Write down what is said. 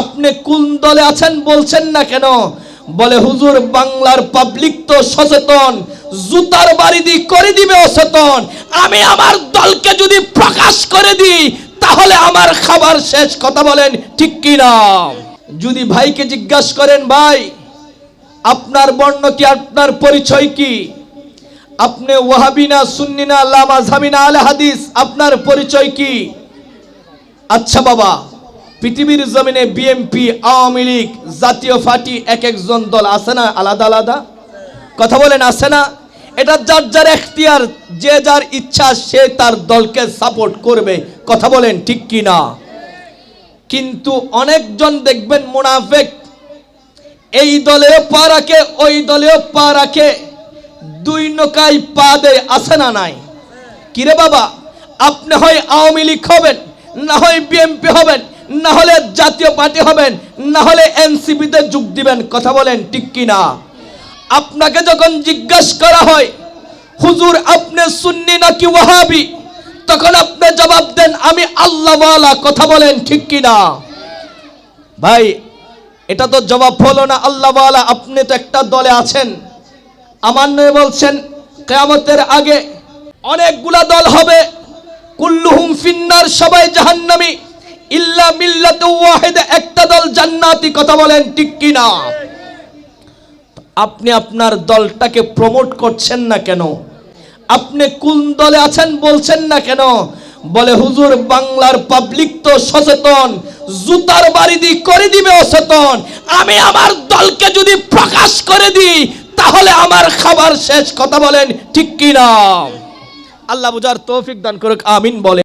আপনি কোন দলে আছেন বলছেন না কেন? বলে হুজুর বাংলার পাবলিক তো সচেতন, জুতার বাড়ি দিয়ে করে দিবে অচেতন। আমি আমার দলকে যদি প্রকাশ করে দিই তাহলে আমার খাবার শেষ। কথা বলেন ঠিক কি না? যদি ভাইকে জিজ্ঞাসা করেন, ভাই আপনার বর্ণ কি, আপনার পরিচয় কি, আপনি ওয়াহাবি না, সুন্নি না, লা মাযহাবি না, আলে হাদিস, আপনার পরিচয় কি? আচ্ছা বাবা, পৃথিবীর জমিনে বিএনপি, আওয়ামী লীগ, জাতীয় পার্টি, এক একজন দল আছে না আলাদা আলাদা? কথা বলেন আছে না? এটা যার যার এখতিয়ার, যে যার ইচ্ছা সে তার দলকে সাপোর্ট করবে। কথা বলেন ঠিক কি না? কিন্তু অনেকজন দেখবেন মুনাফিক, এই দলেও পা রাখে ওই দলেও পা রাখে, দুই নৌকায় পা দেয়। আছে না নাই? কিরে বাবা, আপনি হয় আওয়ামী লীগ হবেন, না হয় বিএনপি হবেন, না হলে জাতীয় পার্টি হবেন, না হলে এনসিপিতে যোগ দিবেন। কথা বলেন ঠিক কি না? আপনাকে যখন জিজ্ঞাসা করা হয় হুজুর আপনি সুন্নি নাকি ওয়াহাবি, তখন আপনি জবাব দেন আমি আল্লাহওয়ালা। কথা বলেন ঠিক কি না? ভাই এটা তো জবাব হলো না আল্লাহওয়ালা। আপনি তো একটা দলে আছেন। আমার নয় বলছেন কিয়ামতের আগে অনেকগুলা দল হবে, কুল্লুহুম ফিন্নার, সবাই জাহান্নামী, ইল্লা মিল্লাতু ওয়াহিদা, একটা দল জান্নাতি। কথা বলেন ঠিক কি না? আপনি আপনার দলটাকে প্রমোট করছেন না কেন? আপনি কোন দলে আছেন বলছেন না কেন? বলে হুজুর বাংলার পাবলিক তো সচেতন, জুতার বাড়ি দিয়ে করে দিবে অচেতন। আমি আমার দলকে যদি প্রকাশ করে দিই তাহলে আমার খাবার শেষ। কথা বলেন ঠিক কি না? আল্লাহ বুঝার তৌফিক দান করুক, আমিন বলে।